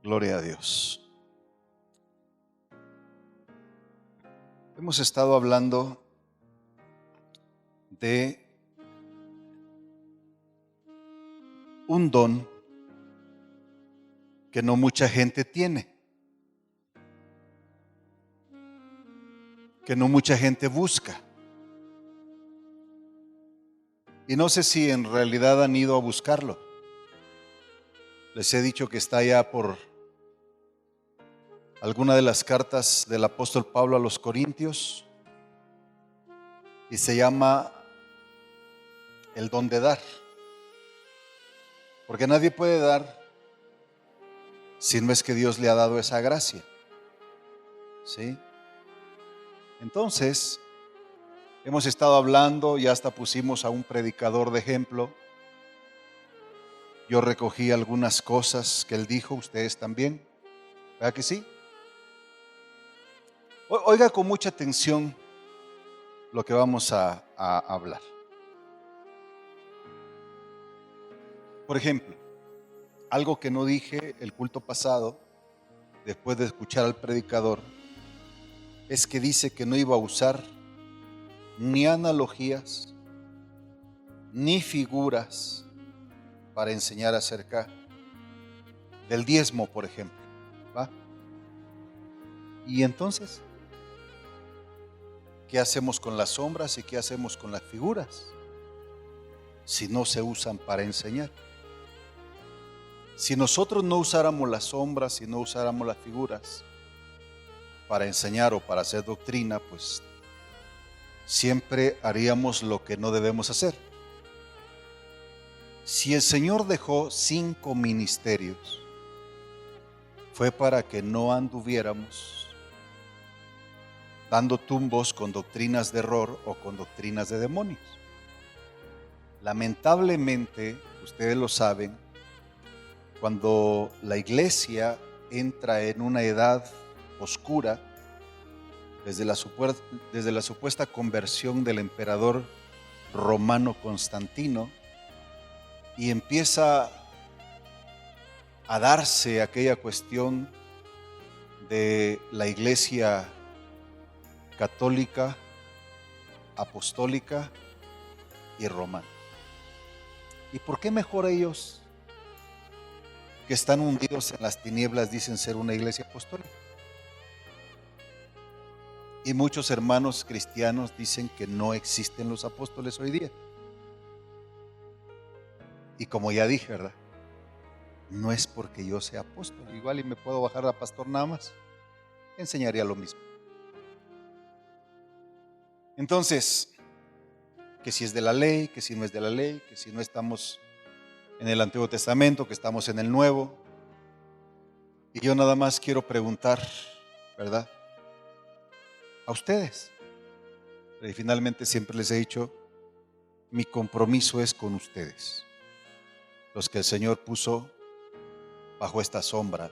Gloria a Dios. Hemos estado hablando de un don que no mucha gente tiene, que no mucha gente busca. Y no sé si en realidad han ido a buscarlo. Les he dicho que está allá por alguna de las cartas del apóstol Pablo a los Corintios y se llama el don de dar. Porque nadie puede dar si no es que Dios le ha dado esa gracia. ¿Sí? Entonces, hemos estado hablando y hasta pusimos a un predicador de ejemplo. Yo recogí algunas cosas que él dijo, ustedes también. ¿Verdad que sí? Oiga con mucha atención lo que vamos a hablar. Por ejemplo, algo que no dije el culto pasado, después de escuchar al predicador, es que dice que no iba a usar ni analogías, ni figuras para enseñar acerca del diezmo, por ejemplo. ¿Va? Y entonces, ¿qué hacemos con las sombras y qué hacemos con las figuras si no se usan para enseñar? Si nosotros no usáramos las sombras y no usáramos las figuras para enseñar o para hacer doctrina, pues siempre haríamos lo que no debemos hacer. Si el Señor dejó 5 ministerios, fue para que no anduviéramos dando tumbos con doctrinas de error o con doctrinas de demonios. Lamentablemente, ustedes lo saben, cuando la iglesia entra en una edad oscura, desde la supuesta conversión del emperador romano Constantino, y empieza a darse aquella cuestión de la iglesia católica, apostólica y romana. ¿Y por qué mejor ellos que están hundidos en las tinieblas dicen ser una iglesia apostólica? Y muchos hermanos cristianos dicen que no existen los apóstoles hoy día. Y como ya dije, ¿verdad? No es porque yo sea apóstol, igual y me puedo bajar a pastor nada más, enseñaría lo mismo. Entonces, que si es de la ley, que si no es de la ley, que si no estamos en el Antiguo Testamento, que estamos en el Nuevo. Y yo nada más quiero preguntar, ¿verdad? A ustedes. Y finalmente siempre les he dicho, mi compromiso es con ustedes, los que el Señor puso bajo esta sombra.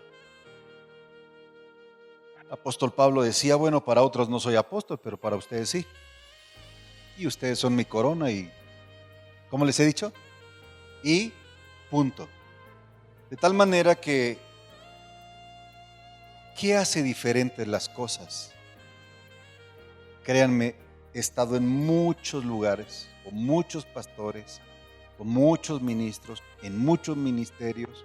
Apóstol Pablo decía, bueno, para otros no soy apóstol, pero para ustedes sí. Y ustedes son mi corona y, ¿cómo les he dicho? Y punto. De tal manera que, ¿qué hace diferentes las cosas? Créanme, he estado en muchos lugares, con muchos pastores, con muchos ministros, en muchos ministerios,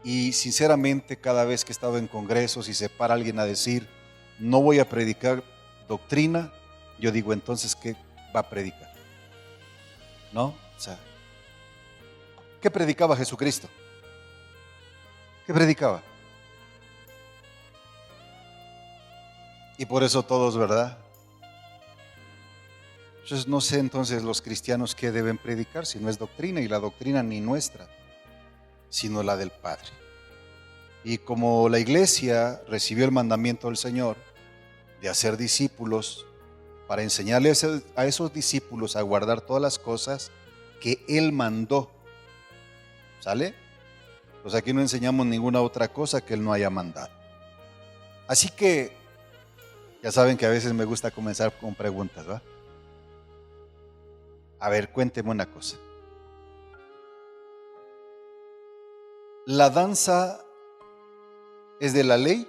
y sinceramente cada vez que he estado en congresos y se para alguien a decir, no voy a predicar doctrina, yo digo, entonces, ¿qué va a predicar? ¿No? O sea, ¿qué predicaba Jesucristo? ¿Qué predicaba? Y por eso todos, ¿verdad? Entonces no sé entonces los cristianos qué deben predicar si no es doctrina, y la doctrina ni nuestra, sino la del Padre. Y como la iglesia recibió el mandamiento del Señor de hacer discípulos, para enseñarles a esos discípulos a guardar todas las cosas que Él mandó, ¿sale? Pues aquí no enseñamos ninguna otra cosa que Él no haya mandado. Así que ya saben que a veces me gusta comenzar con preguntas, ¿va? A ver, cuénteme una cosa. La danza es de la ley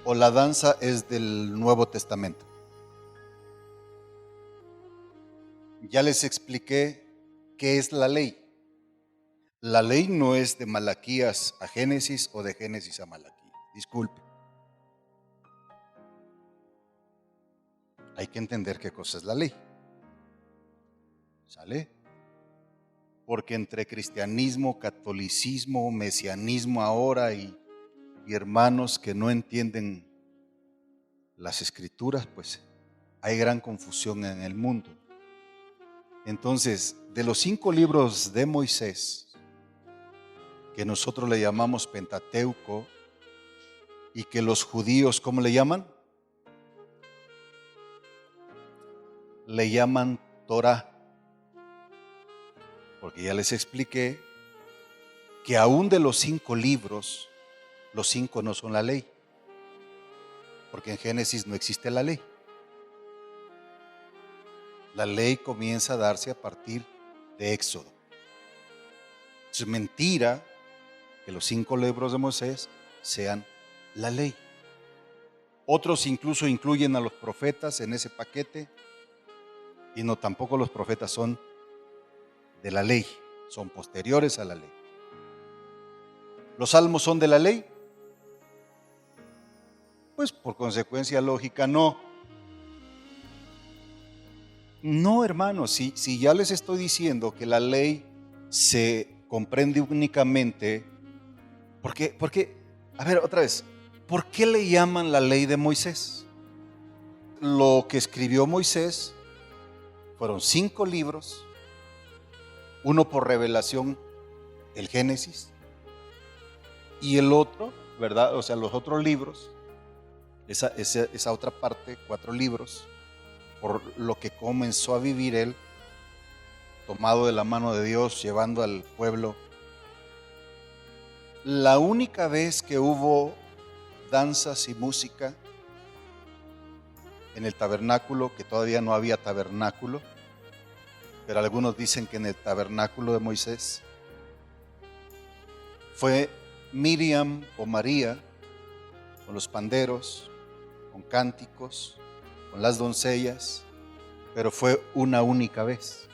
o la danza es del Nuevo Testamento? Ya les expliqué qué es la ley. La ley no es de Malaquías a Génesis o de Génesis a Malaquías. Disculpe. Hay que entender qué cosa es la ley. ¿Sale? Porque entre cristianismo, catolicismo, mesianismo ahora y hermanos que no entienden las escrituras, pues hay gran confusión en el mundo. Entonces, de los 5 libros de Moisés, que nosotros le llamamos Pentateuco, y que los judíos, ¿cómo le llaman? Le llaman Torah. Porque ya les expliqué que aún de los 5 libros, los 5 no son la ley. Porque en Génesis no existe la ley. La ley comienza a darse a partir de Éxodo. Es mentira que los 5 libros de Moisés sean la ley. Otros incluso incluyen a los profetas en ese paquete y no, tampoco los profetas son de la ley, son posteriores a la ley. ¿Los salmos son de la ley? Pues por consecuencia lógica no. No, hermanos, si ya les estoy diciendo que la ley se comprende únicamente, porque, a ver, otra vez, ¿por qué le llaman la ley de Moisés? Lo que escribió Moisés fueron 5 libros, uno por revelación, el Génesis, y el otro, ¿verdad? O sea, los otros libros, esa otra parte, 4 libros, por lo que comenzó a vivir él, tomado de la mano de Dios, llevando al pueblo. La única vez que hubo danzas y música en el tabernáculo, que todavía no había tabernáculo, pero algunos dicen que en el tabernáculo de Moisés, fue Miriam o María con los panderos, con cánticos, con las doncellas, pero fue una única vez,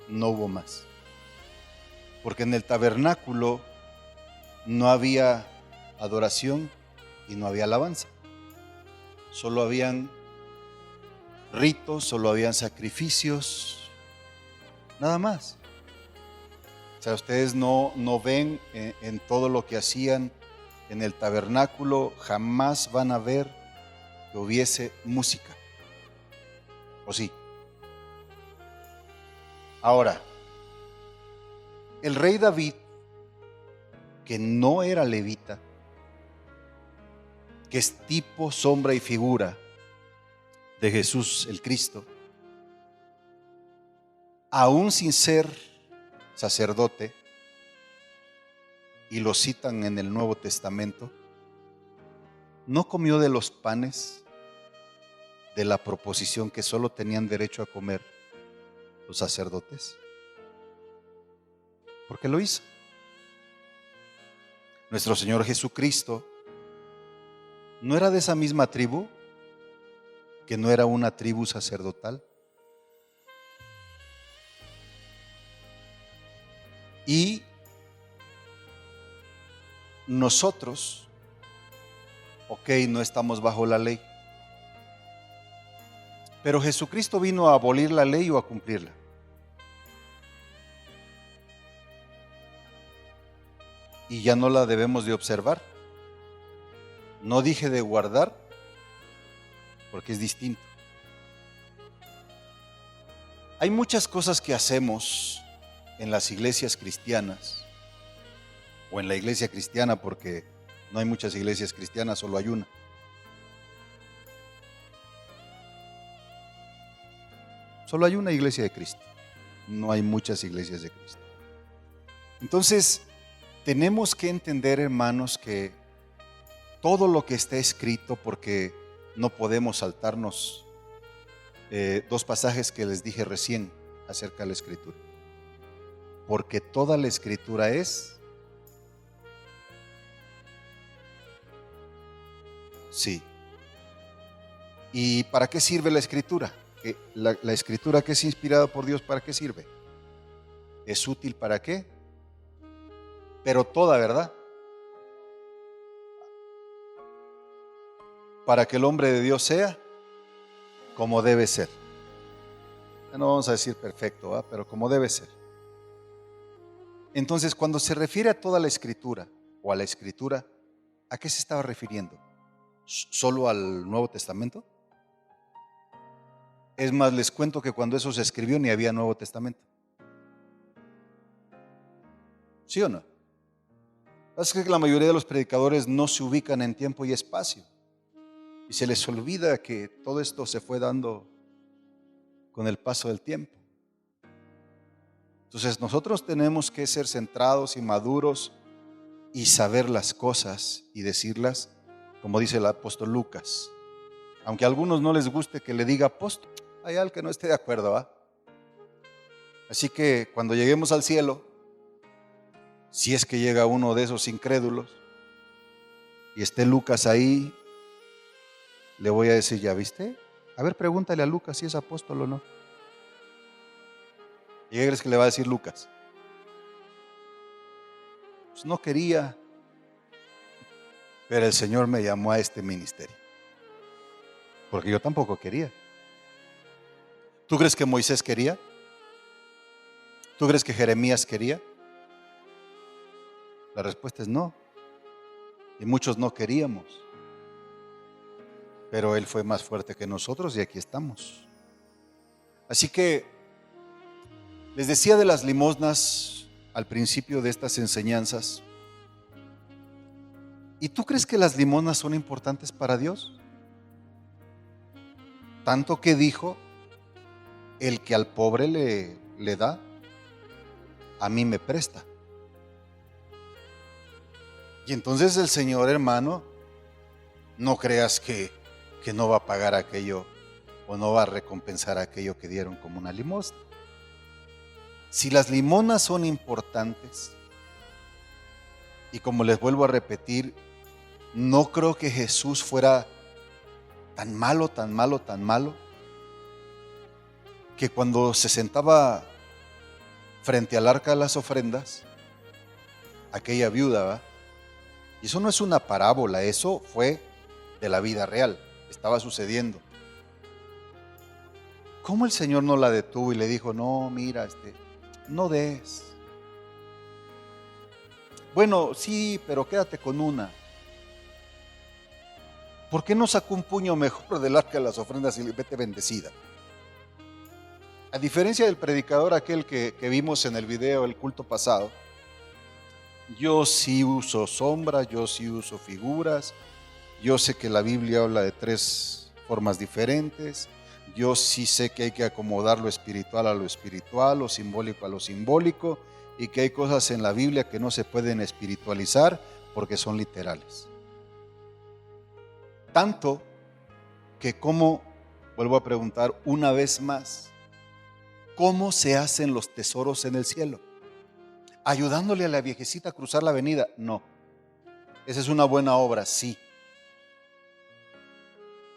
no hubo más. Porque en el tabernáculo no había adoración y no había alabanza. Solo habían ritos, solo habían sacrificios, nada más. O sea, ustedes no ven en todo lo que hacían en el tabernáculo, jamás van a ver que hubiese música. ¿O sí? Ahora, el rey David, que no era levita, que es tipo, sombra y figura de Jesús el Cristo, aún sin ser sacerdote, y lo citan en el Nuevo Testamento, no comió de los panes de la proposición que solo tenían derecho a comer los sacerdotes. ¿Por qué lo hizo? Nuestro Señor Jesucristo no era de esa misma tribu, que no era una tribu sacerdotal. Y nosotros, no estamos bajo la ley, pero Jesucristo vino a abolir la ley o a cumplirla. Y ya no la debemos de observar. No dije de guardar, porque es distinto. Hay muchas cosas que hacemos en las iglesias cristianas, o en la iglesia cristiana, porque no hay muchas iglesias cristianas, solo hay una. Solo hay una iglesia de Cristo, no hay muchas iglesias de Cristo. Entonces, tenemos que entender, hermanos, que todo lo que está escrito, porque no podemos saltarnos 2 pasajes que les dije recién acerca de la escritura. Porque toda la escritura es Sí. ¿Y para qué sirve la Escritura? La Escritura que es inspirada por Dios, ¿para qué sirve? ¿Es útil para qué? Pero toda, ¿verdad? Para que el hombre de Dios sea como debe ser. No vamos a decir perfecto, ¿va? Pero como debe ser. Entonces, cuando se refiere a toda la Escritura o a la Escritura, ¿a qué se estaba refiriendo? ¿Solo al Nuevo Testamento? Es más, les cuento que cuando eso se escribió ni había Nuevo Testamento. ¿Sí o no? Es que la mayoría de los predicadores no se ubican en tiempo y espacio. Y se les olvida que todo esto se fue dando con el paso del tiempo. Entonces nosotros tenemos que ser centrados y maduros y saber las cosas y decirlas, como dice el apóstol Lucas. Aunque a algunos no les guste que le diga apóstol, hay alguien que no esté de acuerdo, ¿va? Así que cuando lleguemos al cielo, si es que llega uno de esos incrédulos y esté Lucas ahí, le voy a decir, ¿ya viste? A ver, pregúntale a Lucas si es apóstol o no. ¿Y qué crees que le va a decir Lucas? Pues no quería, pero el Señor me llamó a este ministerio. Porque yo tampoco quería. ¿Tú crees que Moisés quería? ¿Tú crees que Jeremías quería? La respuesta es no. Y muchos no queríamos. Pero Él fue más fuerte que nosotros y aquí estamos. Así que les decía de las limosnas al principio de estas enseñanzas. ¿Y tú crees que las limosnas son importantes para Dios? Tanto que dijo, el que al pobre le da, a mí me presta. Y entonces el Señor, hermano, no creas que no va a pagar aquello o no va a recompensar aquello que dieron como una limosna. Si las limonas son importantes, y como les vuelvo a repetir, no creo que Jesús fuera tan malo, que cuando se sentaba frente al arca de las ofrendas, aquella viuda, ¿va? Y eso no es una parábola, eso fue de la vida real, estaba sucediendo. ¿Cómo el Señor no la detuvo y le dijo, no, mira, no des? Bueno, sí, pero quédate con una. ¿Por qué no sacó un puño mejor del arca de las ofrendas y vete bendecida? A diferencia del predicador aquel que vimos en el video, el culto pasado, yo sí uso sombras, yo sí uso figuras, yo sé que la Biblia habla de 3 formas diferentes, yo sí sé que hay que acomodar lo espiritual a lo espiritual, lo simbólico a lo simbólico, y que hay cosas en la Biblia que no se pueden espiritualizar porque son literales. Tanto que vuelvo a preguntar una vez más, ¿cómo se hacen los tesoros en el cielo? ¿Ayudándole a la viejecita a cruzar la avenida? No. Esa es una buena obra, sí.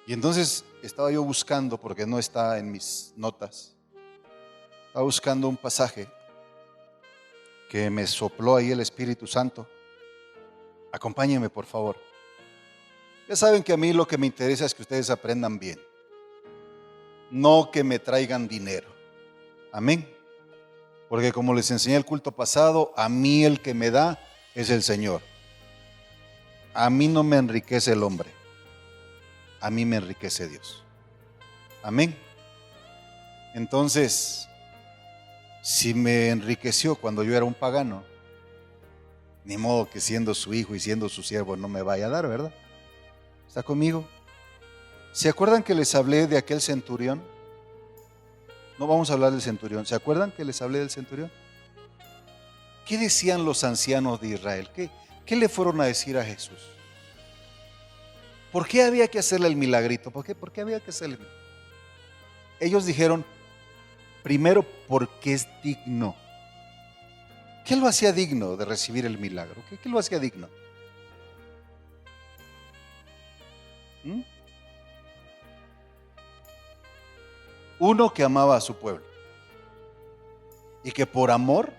Y entonces estaba yo buscando, porque no está en mis notas, estaba buscando un pasaje que me sopló ahí el Espíritu Santo. Acompáñenme, por favor. Ya saben que a mí lo que me interesa es que ustedes aprendan bien, no que me traigan dinero. Amén. Porque como les enseñé el culto pasado, a mí el que me da es el Señor. A mí no me enriquece el hombre, a mí me enriquece Dios. Amén. Entonces, si me enriqueció cuando yo era un pagano, ni modo que siendo su hijo y siendo su siervo no me vaya a dar, ¿verdad? ¿Está conmigo? ¿Se acuerdan que les hablé de aquel centurión? No vamos a hablar del centurión. ¿Se acuerdan que les hablé del centurión? ¿Qué decían los ancianos de Israel? ¿Qué le fueron a decir a Jesús? ¿Por qué había que hacerle el milagrito? ¿Por qué había que hacerle el milagro? Ellos dijeron, primero, porque es digno. ¿Qué lo hacía digno de recibir el milagro? ¿Qué lo hacía digno? ¿Mm? Uno que amaba a su pueblo y que por amor,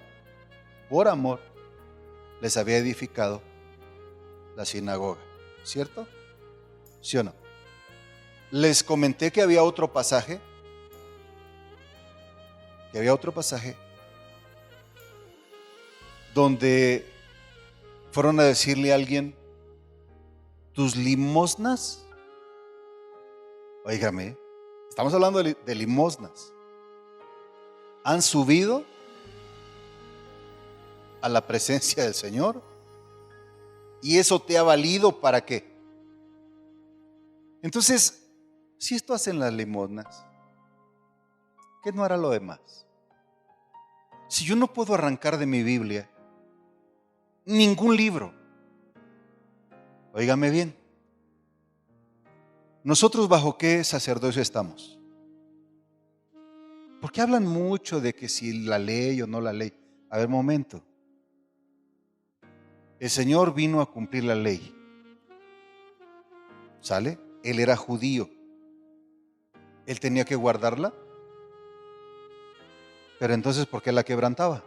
les había edificado la sinagoga, ¿cierto? ¿Sí o no? Les comenté que había otro pasaje, donde fueron a decirle a alguien, tus limosnas, óigame, estamos hablando de limosnas, han subido a la presencia del Señor y eso te ha valido para qué. Entonces, si esto hacen las limosnas, ¿qué no hará lo demás? Si yo no puedo arrancar de mi Biblia ningún libro, óigame bien, ¿nosotros bajo qué sacerdocio estamos? Porque hablan mucho de que si la ley o no la ley. A ver, momento. El Señor vino a cumplir la ley. ¿Sale? Él era judío. Él tenía que guardarla. Pero entonces, ¿por qué la quebrantaba?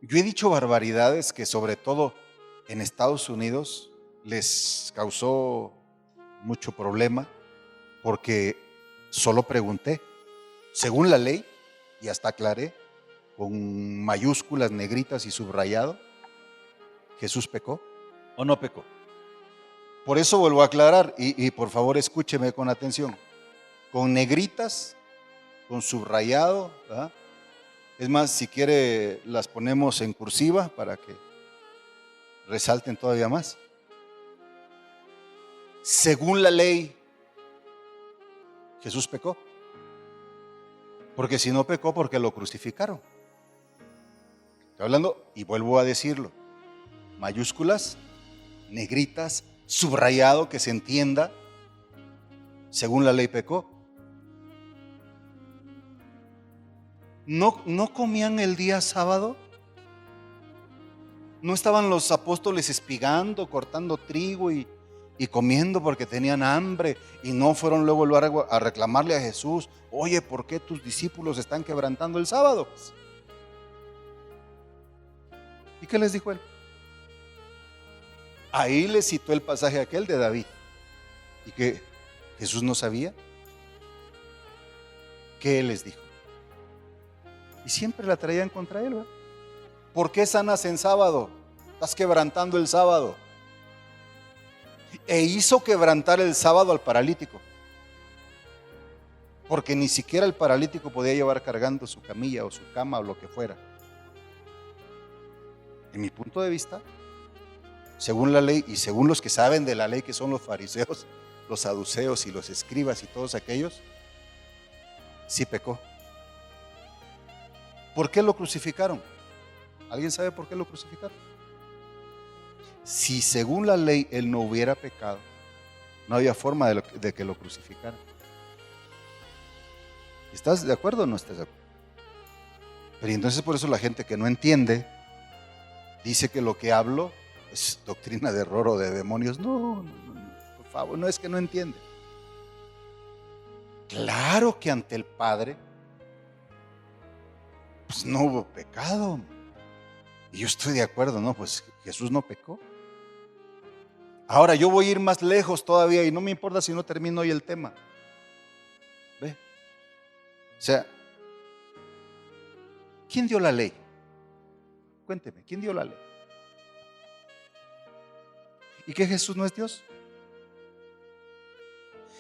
Yo he dicho barbaridades que sobre todo en Estados Unidos les causó mucho problema porque solo pregunté, según la ley, y hasta aclaré, con mayúsculas negritas y subrayado, ¿Jesús pecó o no pecó? Por eso vuelvo a aclarar y por favor escúcheme con atención, con negritas, con subrayado, ¿verdad? Es más, si quiere las ponemos en cursiva para que resalten todavía más. Según la ley, Jesús pecó. Porque si no pecó, ¿por qué lo crucificaron? Estoy hablando, y vuelvo a decirlo, mayúsculas, negritas, subrayado, que se entienda, según la ley pecó. ¿No comían el día sábado? ¿No estaban los apóstoles espigando, cortando trigo y comiendo porque tenían hambre? Y no fueron luego a reclamarle a Jesús, oye, ¿por qué tus discípulos están quebrantando el sábado? ¿Y qué les dijo él? Ahí les citó el pasaje aquel de David. ¿Y que Jesús no sabía? ¿Qué les dijo? Y siempre la traían contra él, ¿verdad? ¿Por qué sanas en sábado? Estás quebrantando el sábado. E hizo quebrantar el sábado al paralítico, porque ni siquiera el paralítico podía llevar cargando su camilla o su cama o lo que fuera. En mi punto de vista, según la ley y según los que saben de la ley, que son los fariseos, los saduceos y los escribas y todos aquellos, sí pecó. ¿Por qué lo crucificaron? ¿Alguien sabe por qué lo crucificaron? Si según la ley él no hubiera pecado, no había forma de que lo crucificaran. ¿Estás de acuerdo o no estás de acuerdo? Pero entonces por eso la gente que no entiende dice que lo que hablo es doctrina de error o de demonios. No, por favor, no es que no entiende. Claro que ante el Padre pues no hubo pecado. Y yo estoy de acuerdo, ¿no? Pues Jesús no pecó. Ahora yo voy a ir más lejos todavía y no me importa si no termino hoy el tema. ¿Ve? O sea, ¿quién dio la ley? Cuénteme, ¿quién dio la ley? ¿Y que Jesús no es Dios?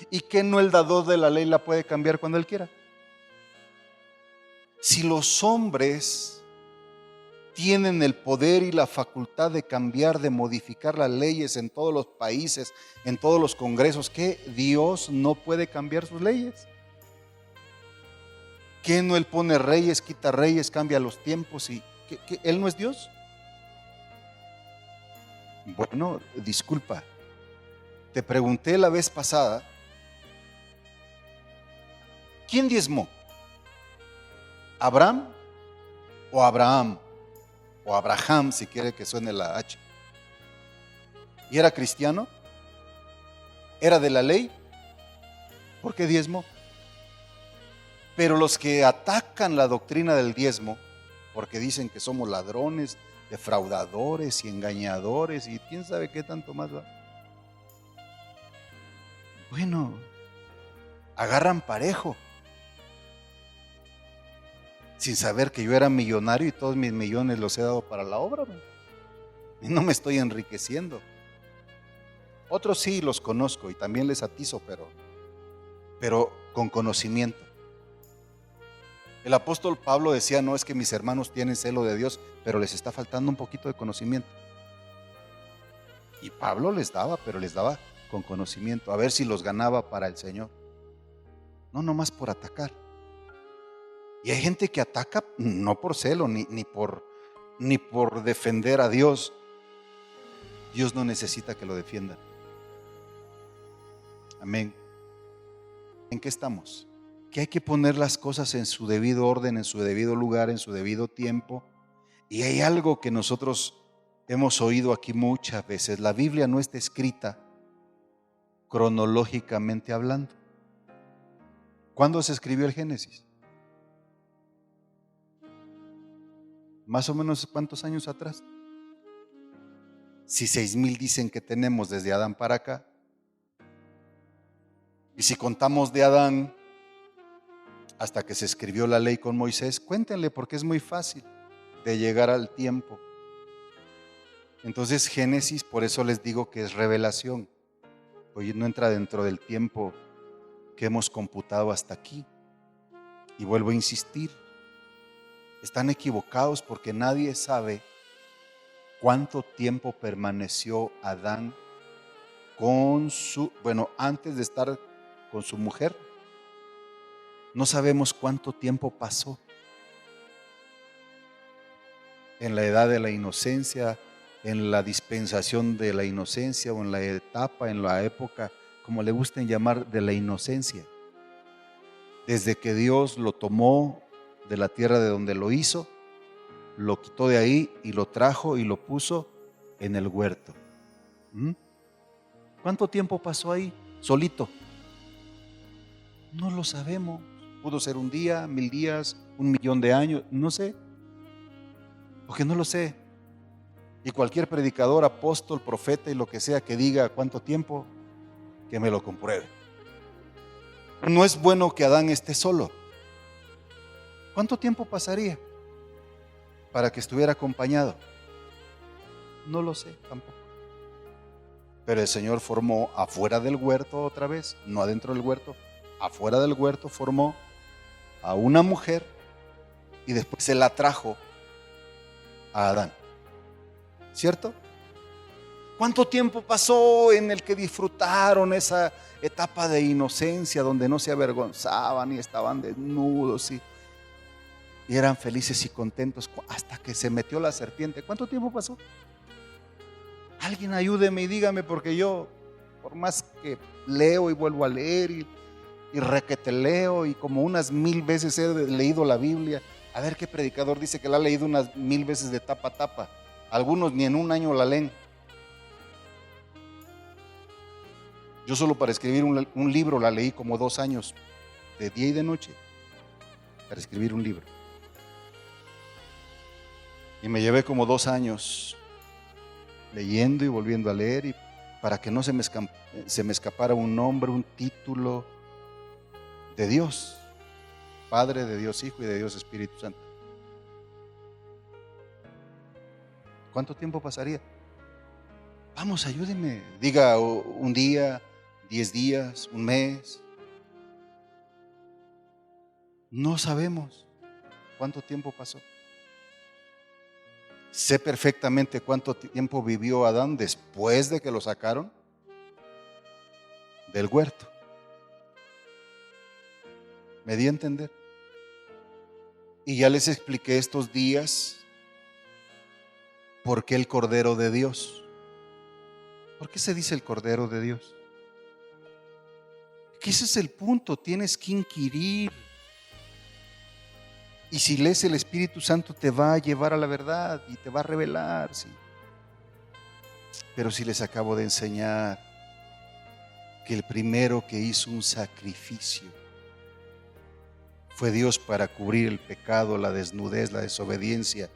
¿Y que no el dador de la ley la puede cambiar cuando Él quiera? Si los hombres tienen el poder y la facultad de cambiar, de modificar las leyes en todos los países, en todos los congresos, ¿qué Dios no puede cambiar sus leyes? ¿Qué no Él pone reyes, quita reyes, cambia los tiempos y ¿qué Él no es Dios? Bueno, disculpa, te pregunté la vez pasada, ¿quién diezmó? ¿Abraham o Abraham? O Abraham, si quiere que suene la H. ¿Y era cristiano? ¿Era de la ley? ¿Por qué diezmo? Pero los que atacan la doctrina del diezmo, porque dicen que somos ladrones, defraudadores y engañadores y quién sabe qué tanto más va. Bueno, agarran parejo, sin saber que yo era millonario y todos mis millones los he dado para la obra, ¿no? Y no me estoy enriqueciendo. Otros sí los conozco y también les atizo, pero con conocimiento. El apóstol Pablo decía, no es que mis hermanos tienen celo de Dios, pero les está faltando un poquito de conocimiento. Y Pablo les daba, pero les daba con conocimiento, a ver si los ganaba para el Señor. No nomás por atacar. Y hay gente que ataca no por celo, ni por defender a Dios. Dios no necesita que lo defiendan. Amén. ¿En qué estamos? Que hay que poner las cosas en su debido orden, en su debido lugar, en su debido tiempo. Y hay algo que nosotros hemos oído aquí muchas veces. La Biblia no está escrita cronológicamente hablando. ¿Cuándo se escribió el Génesis? Más o menos ¿cuántos años atrás? Si 6,000 dicen que tenemos desde Adán para acá, y si contamos de Adán hasta que se escribió la ley con Moisés, cuéntenle porque es muy fácil de llegar al tiempo. Entonces Génesis, por eso les digo que es revelación. Hoy no entra dentro del tiempo que hemos computado hasta aquí. Y vuelvo a insistir, están equivocados porque nadie sabe cuánto tiempo permaneció Adán antes de estar con su mujer. No sabemos cuánto tiempo pasó en la edad de la inocencia, en la dispensación de la inocencia o en la etapa, en la época, como le gusten llamar, de la inocencia. Desde que Dios lo tomó de la tierra de donde lo hizo, lo quitó de ahí y lo trajo y lo puso en el huerto. ¿Cuánto tiempo pasó ahí solito? No lo sabemos. Pudo ser un día, 1,000 días, 1,000,000 de años, no sé, porque no lo sé. Y cualquier predicador, apóstol, profeta y lo que sea que diga cuánto tiempo, que me lo compruebe. No es bueno que Adán esté solo. ¿Cuánto tiempo pasaría para que estuviera acompañado? No lo sé tampoco. Pero el Señor formó afuera del huerto otra vez, no adentro del huerto, afuera del huerto formó a una mujer y después se la trajo a Adán. ¿Cierto? ¿Cuánto tiempo pasó en el que disfrutaron esa etapa de inocencia donde no se avergonzaban y estaban desnudos y eran felices y contentos hasta que se metió la serpiente? ¿Cuánto tiempo pasó? Alguien ayúdeme y dígame, porque yo, por más que leo y vuelvo a leer y requete leo y como unas 1,000 veces he leído la Biblia, a ver qué predicador dice que la ha leído unas 1,000 veces de tapa a tapa. Algunos ni en un año la leen. Yo solo para escribir un libro la leí como 2 años, de día y de noche, para escribir un libro. Y me llevé como 2 años leyendo y volviendo a leer, y para que no se me escapara un nombre, un título de Dios, Padre, de Dios Hijo y de Dios Espíritu Santo. ¿Cuánto tiempo pasaría? Vamos, ayúdeme. Diga un día, 10 días, un mes. No sabemos cuánto tiempo pasó. Sé perfectamente cuánto tiempo vivió Adán después de que lo sacaron del huerto. ¿Me di a entender? Y ya les expliqué estos días por qué el Cordero de Dios. ¿Por qué se dice el Cordero de Dios? Que ese es el punto, tienes que inquirir. Y si lees, el Espíritu Santo te va a llevar a la verdad y te va a revelar, sí. Pero si les acabo de enseñar que el primero que hizo un sacrificio fue Dios para cubrir el pecado, la desnudez, la desobediencia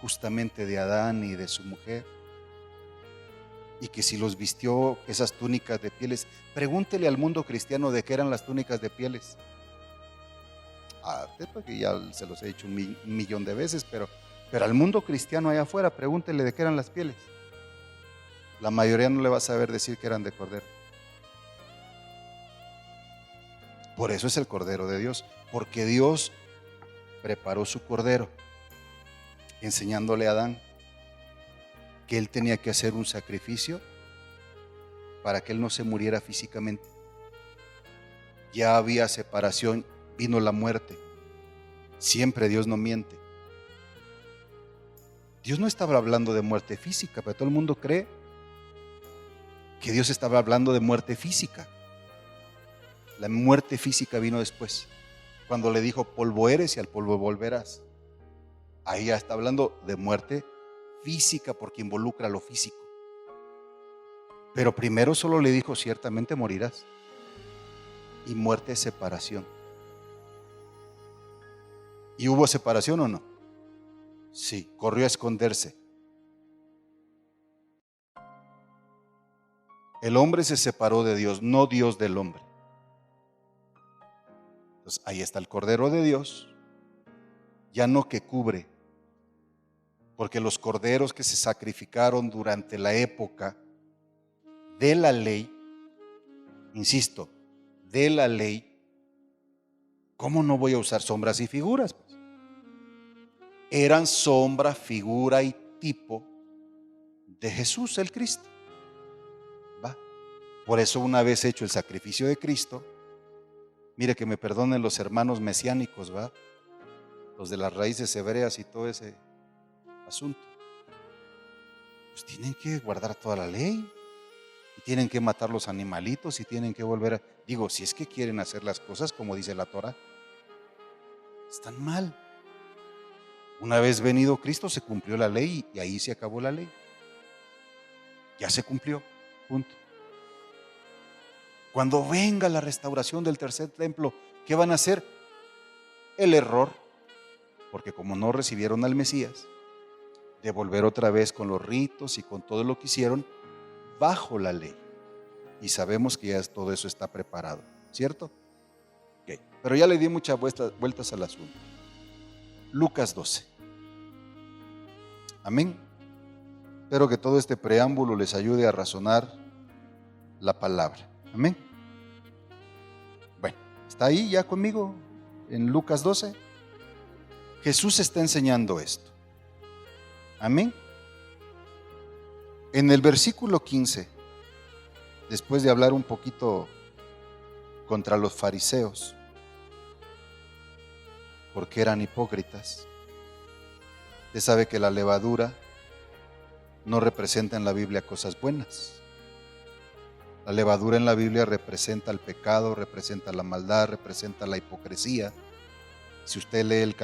justamente de Adán y de su mujer. Y que si los vistió esas túnicas de pieles, pregúntele al mundo cristiano de qué eran las túnicas de pieles. Porque ya se los he dicho un millón de veces, pero al mundo cristiano allá afuera, pregúntele de qué eran las pieles. La mayoría no le va a saber decir que eran de cordero. Por eso es el Cordero de Dios, porque Dios preparó su cordero, enseñándole a Adán que él tenía que hacer un sacrificio para que él no se muriera físicamente. Ya había separación, vino la muerte. Siempre Dios no miente. Dios no estaba hablando de muerte física, pero todo el mundo cree que Dios estaba hablando de muerte física. La muerte física vino después, cuando le dijo: polvo eres y al polvo volverás. Ahí ya está hablando de muerte física, porque involucra lo físico. Pero primero solo le dijo: ciertamente morirás. Y muerte es separación. ¿Y hubo separación o no? Sí, corrió a esconderse. El hombre se separó de Dios, no Dios del hombre. Entonces ahí está el Cordero de Dios, ya no que cubre, porque los corderos que se sacrificaron durante la época de la ley, insisto, de la ley, ¿cómo no voy a usar sombras y figuras? Eran sombra, figura y tipo de Jesús el Cristo. ¿Va? Por eso, una vez hecho el sacrificio de Cristo, mire, que me perdonen los hermanos mesiánicos, ¿va? Los de las raíces hebreas y todo ese asunto, pues tienen que guardar toda la ley y tienen que matar los animalitos y tienen que volver a, digo, si es que quieren hacer las cosas como dice la Torah, están mal. Una vez venido Cristo se cumplió la ley y ahí se acabó la ley. Ya se cumplió, punto. Cuando venga la restauración del tercer templo, ¿qué van a hacer? El error, porque como no recibieron al Mesías, de volver otra vez con los ritos y con todo lo que hicieron bajo la ley. Y sabemos que ya todo eso está preparado, ¿cierto? Okay. Pero ya le di muchas vueltas al asunto. Lucas 12. Amén. Espero que todo este preámbulo les ayude a razonar la palabra. Amén. Bueno, ¿está ahí ya conmigo en Lucas 12? Jesús está enseñando esto. Amén. En el versículo 15, después de hablar un poquito contra los fariseos, porque eran hipócritas, usted sabe que la levadura no representa en la Biblia cosas buenas. La levadura en la Biblia representa el pecado, representa la maldad, representa la hipocresía. Si usted lee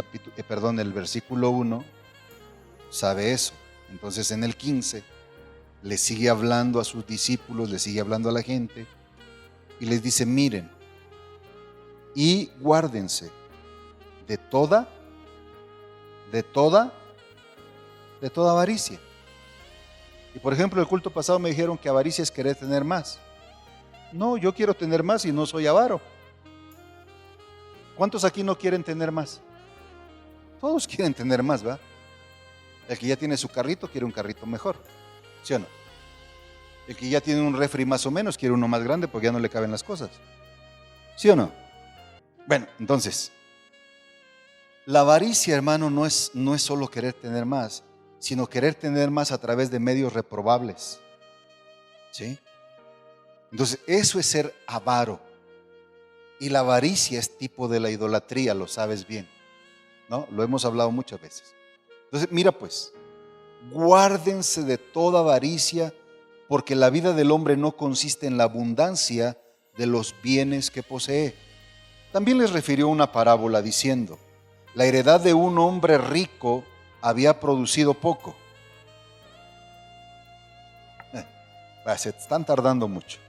el versículo 1, sabe eso. Entonces en el 15 le sigue hablando a sus discípulos, le sigue hablando a la gente y les dice: miren y guárdense de toda avaricia. Y por ejemplo, el culto pasado me dijeron que avaricia es querer tener más. No, yo quiero tener más y no soy avaro. ¿Cuántos aquí no quieren tener más? Todos quieren tener más, ¿va? El que ya tiene su carrito quiere un carrito mejor, ¿sí o no? El que ya tiene un refri más o menos quiere uno más grande porque ya no le caben las cosas, ¿sí o no? Bueno, entonces, la avaricia, hermano, no es solo querer tener más, sino querer tener más a través de medios reprobables, ¿sí? Entonces, eso es ser avaro. Y la avaricia es tipo de la idolatría, lo sabes bien, ¿no? Lo hemos hablado muchas veces. Entonces, mira pues, guárdense de toda avaricia, porque la vida del hombre no consiste en la abundancia de los bienes que posee. También les refirió una parábola diciendo: la heredad de un hombre rico había producido poco. Se están tardando mucho.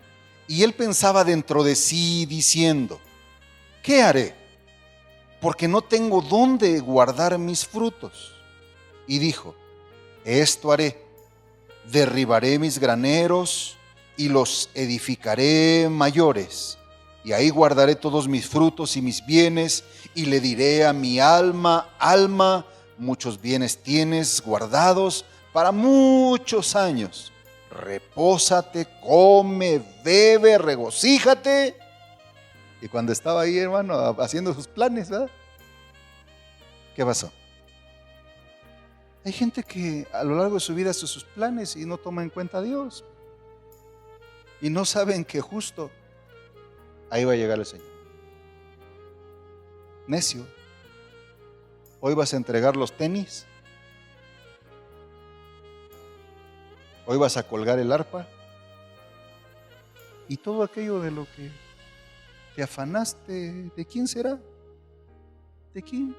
Y él pensaba dentro de sí diciendo: ¿qué haré? Porque no tengo dónde guardar mis frutos. Y dijo: esto haré: derribaré mis graneros y los edificaré mayores, y ahí guardaré todos mis frutos y mis bienes, y le diré a mi alma: alma, muchos bienes tienes guardados para muchos años. Repósate, come, bebe, regocíjate. Y cuando estaba ahí, hermano, haciendo sus planes, ¿verdad? ¿Qué pasó? Hay gente que a lo largo de su vida hace sus planes y no toma en cuenta a Dios. Y no saben que justo ahí va a llegar el Señor. Necio, hoy vas a entregar los tenis. Hoy vas a colgar el arpa. Y todo aquello de lo que te afanaste, ¿de quién será? ¿De quién?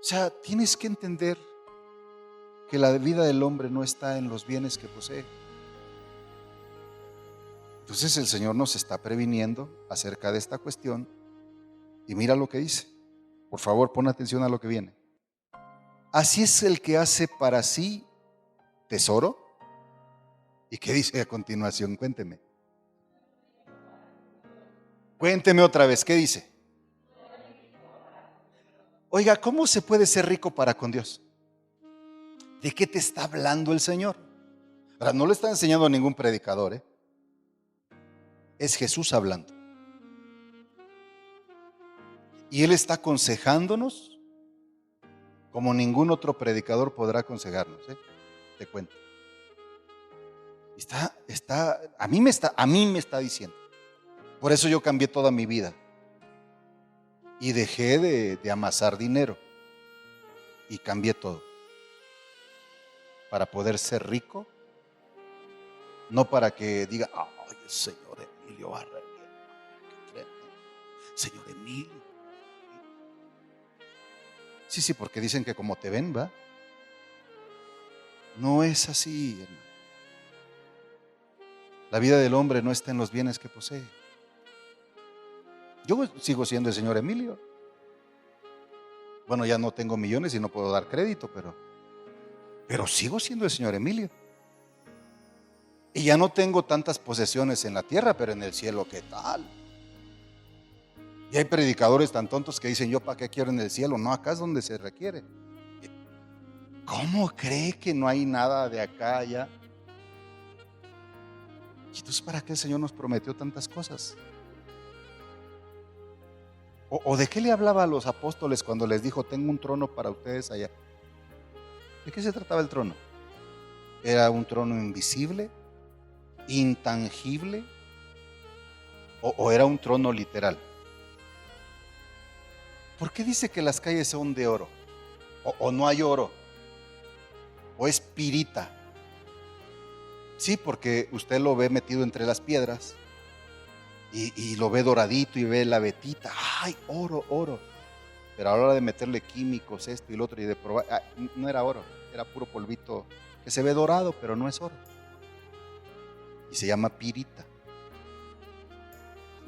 O sea, tienes que entender que la vida del hombre no está en los bienes que posee. Entonces el Señor nos está previniendo acerca de esta cuestión. Y mira lo que dice. Por favor, pon atención a lo que viene. Así es el que hace para sí tesoro. ¿Y qué dice a continuación? Cuénteme. Cuénteme otra vez, ¿qué dice? Oiga, ¿cómo se puede ser rico para con Dios? ¿De qué te está hablando el Señor? Ahora, no le está enseñando a ningún predicador, ¿eh? Es Jesús hablando. Y Él está aconsejándonos como ningún otro predicador podrá aconsejarnos, ¿eh? Te cuento. A mí me está diciendo. Por eso yo cambié toda mi vida. Y dejé de amasar dinero. Y cambié todo. Para poder ser rico. No para que diga: ay, el señor Emilio va re bien. Señor Emilio. Sí, porque dicen que como te ven, ¿va? No es así, hermano. La vida del hombre no está en los bienes que posee. Yo sigo siendo el señor Emilio. Bueno, ya no tengo millones y no puedo dar crédito, pero sigo siendo el señor Emilio. Y ya no tengo tantas posesiones en la tierra, pero en el cielo, ¿qué tal? Y hay predicadores tan tontos que dicen: yo para qué quiero en el cielo. No, acá es donde se requiere. ¿Cómo cree que no hay nada de acá allá? ¿Y entonces para qué el Señor nos prometió tantas cosas? ¿O de qué le hablaba a los apóstoles cuando les dijo: tengo un trono para ustedes allá? ¿De qué se trataba el trono? ¿Era un trono invisible, intangible, o era un trono literal? ¿Por qué dice que las calles son de oro? ¿O no hay oro? ¿O es pirita? Sí, porque usted lo ve metido entre las piedras y lo ve doradito y ve la vetita. ¡Ay, oro, oro! Pero a la hora de meterle químicos, esto y lo otro, y de probar, no era oro, era puro polvito que se ve dorado, pero no es oro. Y se llama pirita.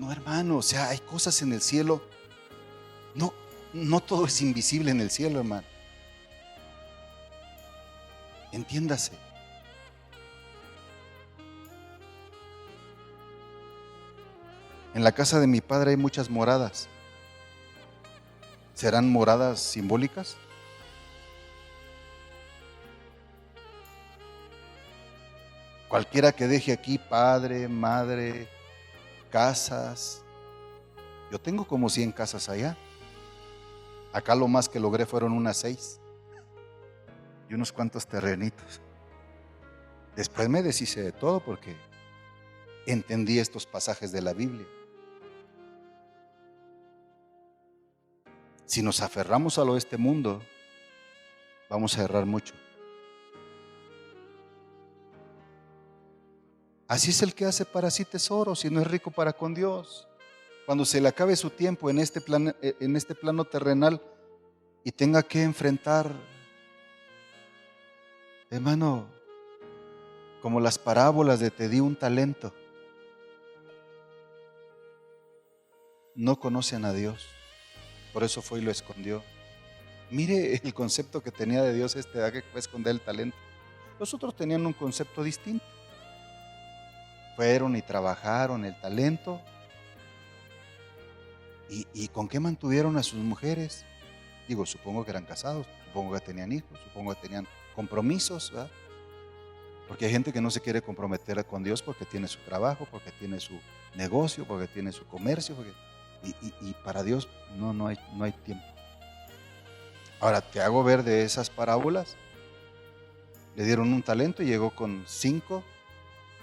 No, hermano, o sea, hay cosas en el cielo. No todo es invisible en el cielo, hermano. Entiéndase. En la casa de mi padre hay muchas moradas. ¿Serán moradas simbólicas? Cualquiera que deje aquí padre, madre, casas. Yo tengo como 100 casas allá. Acá lo más que logré fueron unas 6 y unos cuantos terrenitos. Después me deshice de todo porque entendí estos pasajes de la Biblia. Si nos aferramos a lo de este mundo, vamos a errar mucho. Así es el que hace para sí tesoros y no es rico para con Dios. Cuando se le acabe su tiempo en este plano terrenal y tenga que enfrentar, hermano, como las parábolas de te di un talento. No conocen a Dios, por eso fue y lo escondió. Mire el concepto que tenía de Dios que fue esconder el talento. Los otros tenían un concepto distinto. Fueron y trabajaron el talento. ¿Y con qué mantuvieron a sus mujeres? Digo, supongo que eran casados, supongo que tenían hijos, supongo que tenían compromisos, ¿verdad? Porque hay gente que no se quiere comprometer con Dios porque tiene su trabajo, porque tiene su negocio, porque tiene su comercio, y para Dios no hay tiempo. Ahora te hago ver de esas parábolas. Le dieron un talento y llegó con 5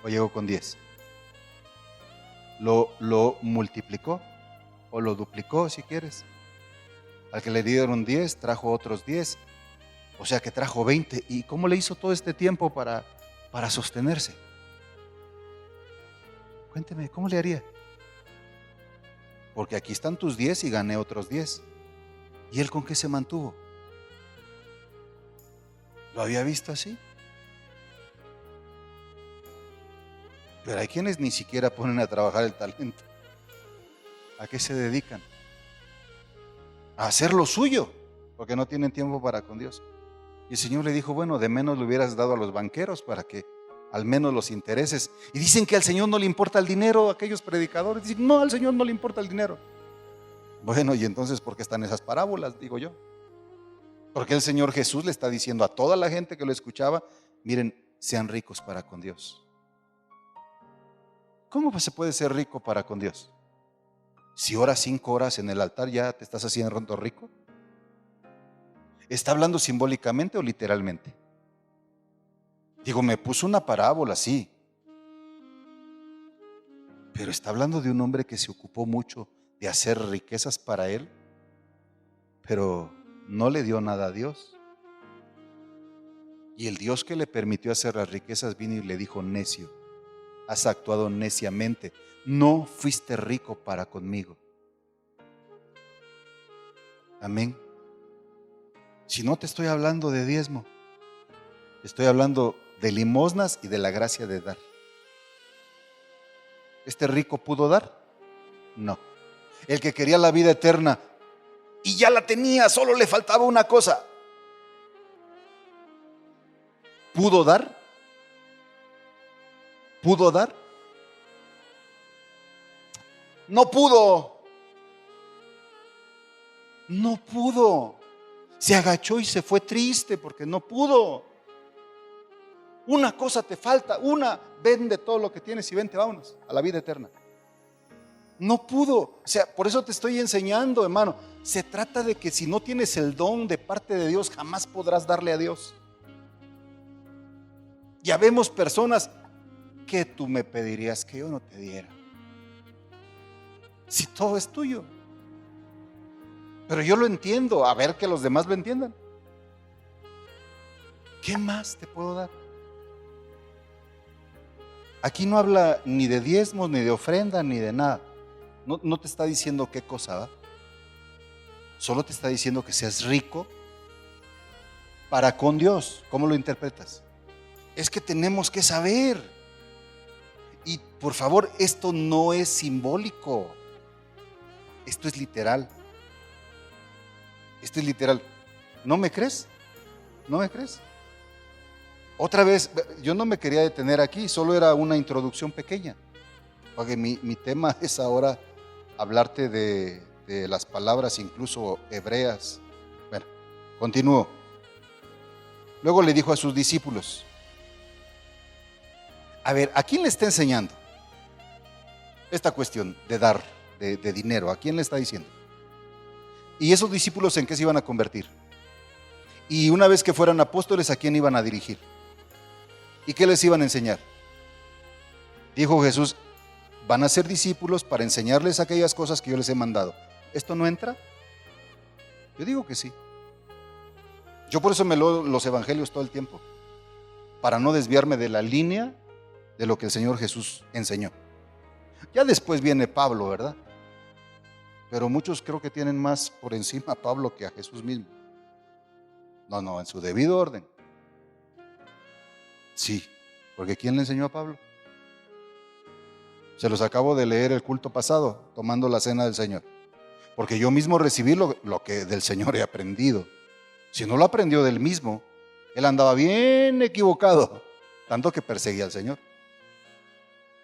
o llegó con 10. Lo multiplicó o lo duplicó si quieres. Al que le dieron 10 trajo otros 10, o sea que trajo 20. ¿Y cómo le hizo todo este tiempo para sostenerse? Cuénteme, ¿cómo le haría? Porque aquí están tus 10 y gané otros 10. ¿Y él con qué se mantuvo? ¿Lo había visto así? Pero hay quienes ni siquiera ponen a trabajar el talento. ¿A qué se dedican? A hacer lo suyo, porque no tienen tiempo para con Dios. Y el Señor le dijo, bueno, de menos le hubieras dado a los banqueros para que al menos los intereses. Y dicen que al Señor no le importa el dinero, aquellos predicadores dicen, no, al Señor no le importa el dinero. Bueno, y entonces, ¿por qué están esas parábolas? Digo yo. Porque el Señor Jesús le está diciendo a toda la gente que lo escuchaba, miren, sean ricos para con Dios. ¿Cómo se puede ser rico para con Dios? Si oras 5 horas en el altar, ¿ya te estás haciendo rico? ¿Está hablando simbólicamente o literalmente? Digo, me puso una parábola, sí. Pero está hablando de un hombre que se ocupó mucho de hacer riquezas para él, pero no le dio nada a Dios. Y el Dios que le permitió hacer las riquezas vino y le dijo, necio, has actuado neciamente, no fuiste rico para conmigo. Amén. Si no te estoy hablando de diezmo, estoy hablando de limosnas y de la gracia de dar. ¿Este rico pudo dar? No. El que quería la vida eterna y ya la tenía, solo le faltaba una cosa. ¿Pudo dar? ¿Pudo dar? No pudo. No pudo. Se agachó y se fue triste porque no pudo. Una cosa te falta, vende todo lo que tienes y vente, vámonos a la vida eterna. No pudo, o sea, por eso te estoy enseñando, hermano. Se trata de que si no tienes el don de parte de Dios, jamás podrás darle a Dios. Ya vemos personas que tú me pedirías que yo no te diera, si todo es tuyo. Pero yo lo entiendo, a ver que los demás lo entiendan. ¿Qué más te puedo dar? Aquí no habla ni de diezmos, ni de ofrenda, ni de nada. No te está diciendo qué cosa, ¿va? Solo te está diciendo que seas rico para con Dios. ¿Cómo lo interpretas? Es que tenemos que saber. Y por favor, esto no es simbólico. Esto es literal. Esto es literal. ¿No me crees? ¿No me crees? Otra vez, yo no me quería detener aquí, solo era una introducción pequeña. Porque mi tema es ahora hablarte de las palabras incluso hebreas. Bueno, continúo. Luego le dijo a sus discípulos, a ver, ¿a quién le está enseñando esta cuestión de dar, de dinero? ¿A quién le está diciendo? ¿Y esos discípulos en qué se iban a convertir? Y una vez que fueran apóstoles, ¿a quién iban a dirigir? ¿Y qué les iban a enseñar? Dijo Jesús, van a ser discípulos para enseñarles aquellas cosas que yo les he mandado. ¿Esto no entra? Yo digo que sí. Yo por eso me leo los evangelios todo el tiempo, para no desviarme de la línea de lo que el Señor Jesús enseñó. Ya después viene Pablo, ¿verdad? Pero muchos creo que tienen más por encima a Pablo que a Jesús mismo. No, en su debido orden. Sí, Porque ¿quién le enseñó a Pablo? Se los acabo de leer el culto pasado, tomando la cena del Señor. Porque yo mismo recibí lo que del Señor he aprendido. Si no lo aprendió del mismo, él andaba bien equivocado, tanto que perseguía al Señor.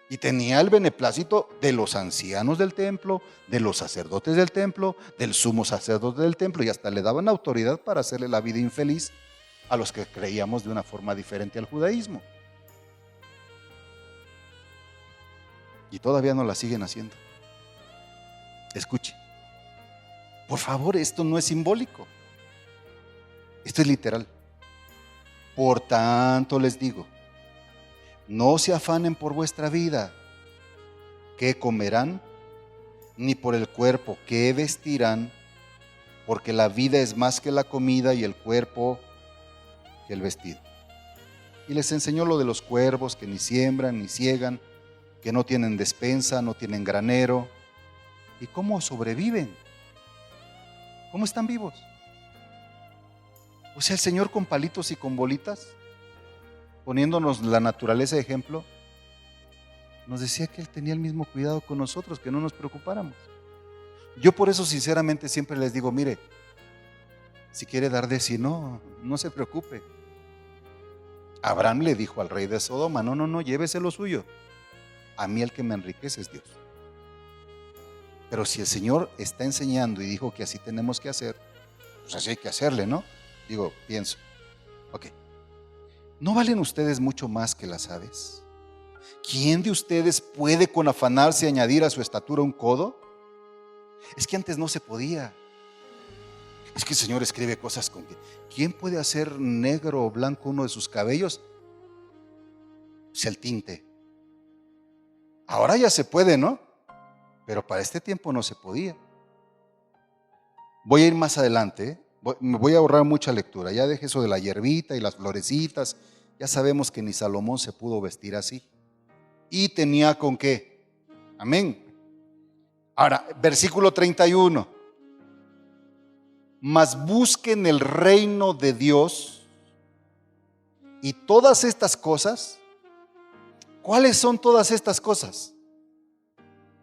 Y tenía el beneplácito de los ancianos del templo, de los sacerdotes del templo, del sumo sacerdote del templo, y hasta le daban autoridad para hacerle la vida infeliz a los que creíamos de una forma diferente al judaísmo. Y todavía no la siguen haciendo. Escuche, por favor, esto no es simbólico, esto es literal. Por tanto les digo, no se afanen por vuestra vida, qué comerán, ni por el cuerpo, qué vestirán, porque la vida es más que la comida y el cuerpo que el vestido. Y les enseñó lo de los cuervos que ni siembran ni siegan, que no tienen despensa, no tienen granero. ¿Y cómo sobreviven? ¿Cómo están vivos? O sea, el Señor con palitos y con bolitas, poniéndonos la naturaleza de ejemplo, nos decía que Él tenía el mismo cuidado con nosotros, que no nos preocupáramos. Yo por eso sinceramente siempre les digo, mire, si quiere dar de sí, no se preocupe. Abraham le dijo al rey de Sodoma, no, llévese lo suyo. A mí el que me enriquece es Dios. Pero si el Señor está enseñando y dijo que así tenemos que hacer, pues así hay que hacerle, ¿no? Digo, pienso, ok. ¿No valen ustedes mucho más que las aves? ¿Quién de ustedes puede con afanarse añadir a su estatura un codo? Es que antes no se podía. Es que el Señor escribe cosas con que ¿quién puede hacer negro o blanco uno de sus cabellos? Pues el tinte. Ahora ya se puede, ¿no? Pero para este tiempo no se podía. Voy a ir más adelante, me voy a ahorrar mucha lectura. Ya deje eso de la hierbita y las florecitas. Ya sabemos que ni Salomón se pudo vestir así. Y tenía con qué. Amén. Ahora, versículo 31. Mas busquen el reino de Dios y todas estas cosas. ¿Cuáles son todas estas cosas?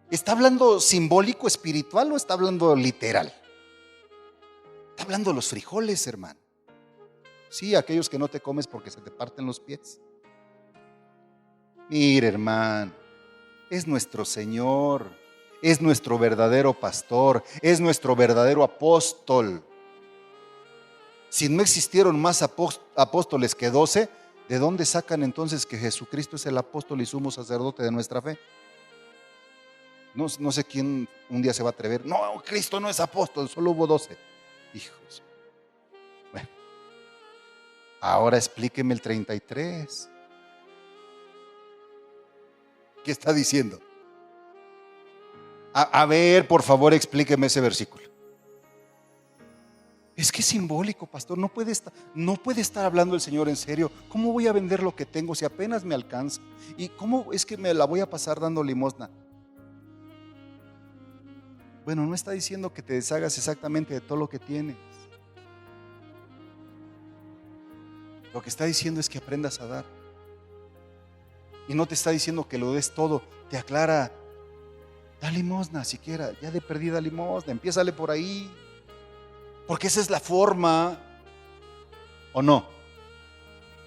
¿Está hablando simbólico, espiritual o está hablando literal? Está hablando de los frijoles, hermano. Sí, aquellos que no te comes porque se te parten los pies. Mire, hermano, es nuestro Señor, es nuestro verdadero pastor, es nuestro verdadero apóstol. Si no existieron más apóstoles que 12, ¿de dónde sacan entonces que Jesucristo es el apóstol y sumo sacerdote de nuestra fe? No sé quién un día se va a atrever. No, Cristo no es apóstol, solo hubo 12. Hijos. Bueno, ahora explíqueme el 33. ¿Qué está diciendo? A ver, por favor, explíqueme ese versículo. Es que es simbólico, pastor. No puede estar hablando el Señor en serio. ¿Cómo voy a vender lo que tengo si apenas me alcanza? ¿Y cómo es que me la voy a pasar dando limosna? Bueno, no está diciendo que te deshagas exactamente de todo lo que tienes. Lo que está diciendo es que aprendas a dar. Y no te está diciendo que lo des todo. Te aclara, da limosna siquiera. Ya de perdida limosna, empiézale por ahí. Porque esa es la forma, ¿o no?,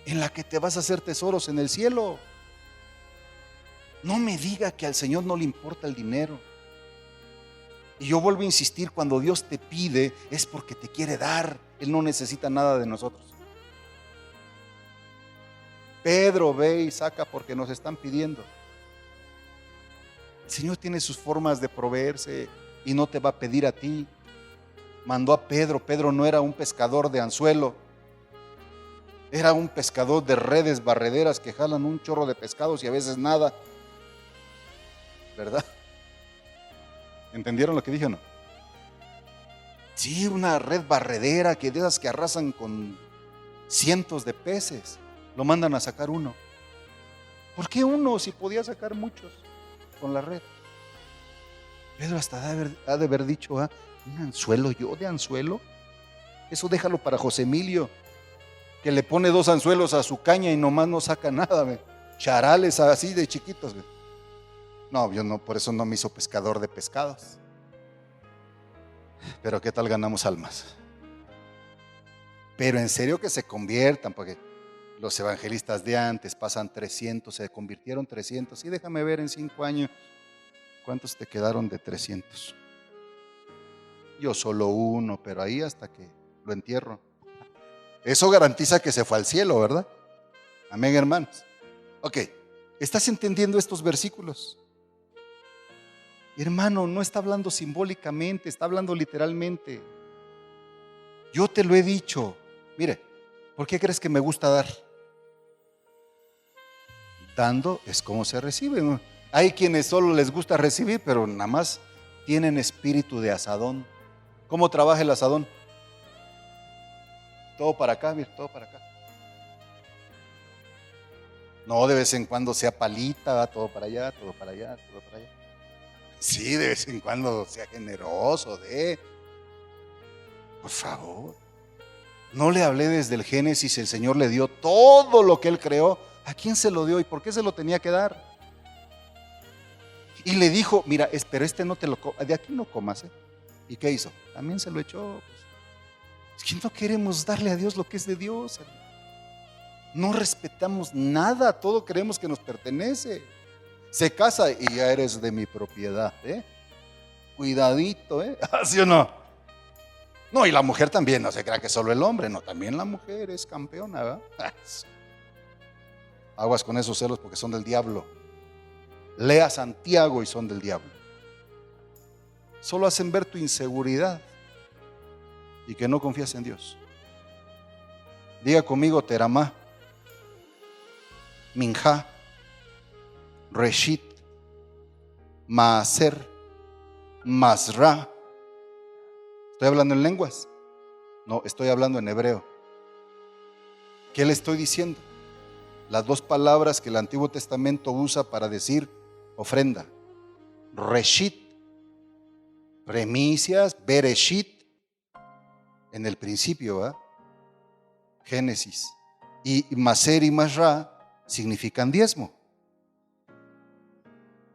en la que te vas a hacer tesoros en el cielo. No me diga que al Señor no le importa el dinero. Y yo vuelvo a insistir, cuando Dios te pide es porque te quiere dar. Él no necesita nada de nosotros. Pedro, ve y saca porque nos están pidiendo. El Señor tiene sus formas de proveerse y no te va a pedir a ti. Mandó a Pedro. Pedro no era un pescador de anzuelo, era un pescador de redes barrederas que jalan un chorro de pescados y a veces nada, ¿verdad? ¿Entendieron lo que dije o no? Sí, una red barredera, que de esas que arrasan con cientos de peces, lo mandan a sacar uno. ¿Por qué uno si podía sacar muchos con la red? Pedro hasta ha de haber dicho, ¿un anzuelo yo de anzuelo? Eso déjalo para José Emilio, que le pone 2 anzuelos a su caña y nomás no saca nada. charales así de chiquitos. No, yo no, por eso no me hizo pescador de pescados. Pero ¿qué tal ganamos almas? Pero en serio que se conviertan, porque los evangelistas de antes pasan 300, se convirtieron 300. Y déjame ver en 5 años, ¿cuántos te quedaron de 300? Yo solo uno, pero ahí hasta que lo entierro. Eso garantiza que se fue al cielo, ¿verdad? Amén, hermanos. Ok, ¿estás entendiendo estos versículos? Hermano, no está hablando simbólicamente, está hablando literalmente. Yo te lo he dicho. Mire, ¿por qué crees que me gusta dar? Dando es como se recibe, ¿no? Hay quienes solo les gusta recibir, pero nada más tienen espíritu de asadón. ¿Cómo trabaja el asadón? Todo para acá, mira, todo para acá. No, de vez en cuando sea palita, todo para allá, todo para allá, todo para allá. Sí, de vez en cuando sea generoso, por favor. No le hablé desde el Génesis, el Señor le dio todo lo que Él creó. ¿A quién se lo dio y por qué se lo tenía que dar? Y le dijo, mira, pero no te lo comas, de aquí no comas, ¿eh? ¿Y qué hizo? También se lo echó. Es que no queremos darle a Dios lo que es de Dios, hermano. No respetamos nada, todo creemos que nos pertenece. Se casa y ya eres de mi propiedad, ¿eh? Cuidadito, ¿eh? ¿Sí o no? No, y la mujer también, no se crea que solo el hombre, no, también la mujer es campeona, ¿verdad? Aguas con esos celos porque son del diablo. Lea Santiago y son del diablo. Solo hacen ver tu inseguridad y que no confías en Dios. Diga conmigo Teramá, Minjá, Reshit, Maaser, Masra. ¿Estoy hablando en lenguas? No, estoy hablando en hebreo. ¿Qué le estoy diciendo? Las dos palabras que el Antiguo Testamento usa para decir ofrenda. Reshit, primicias, Bereshit, en el principio, ¿verdad? Génesis. Y Maser y Masra significan diezmo.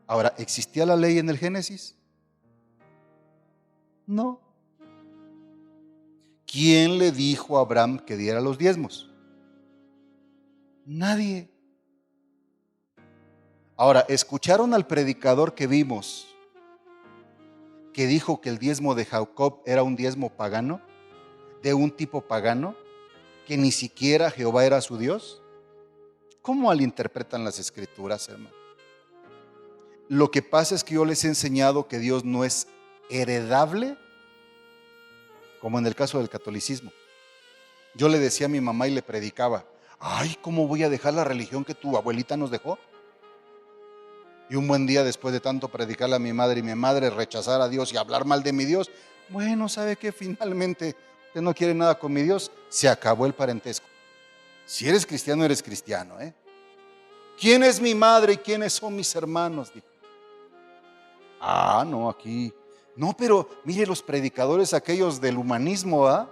Ahora, ¿existía la ley en el Génesis? No. ¿Quién le dijo a Abraham que diera los diezmos? Nadie. Ahora, ¿escucharon al predicador que vimos que dijo que el diezmo de Jacob era un diezmo pagano? De un tipo pagano, que ni siquiera Jehová era su Dios. ¿Cómo malinterpretan las escrituras, hermano? Lo que pasa es que yo les he enseñado que Dios no es heredable, como en el caso del catolicismo. Yo le decía a mi mamá y le predicaba, ay, ¿cómo voy a dejar la religión que tu abuelita nos dejó? Y un buen día, después de tanto predicarle a mi madre y mi madre rechazar a Dios y hablar mal de mi Dios, bueno, ¿sabe qué? Finalmente usted no quiere nada con mi Dios, se acabó el parentesco. Si eres cristiano, eres cristiano, ¿eh? ¿Quién es mi madre y quiénes son mis hermanos? Dijo. No, aquí. No, pero mire los predicadores aquellos del humanismo, ¿ah?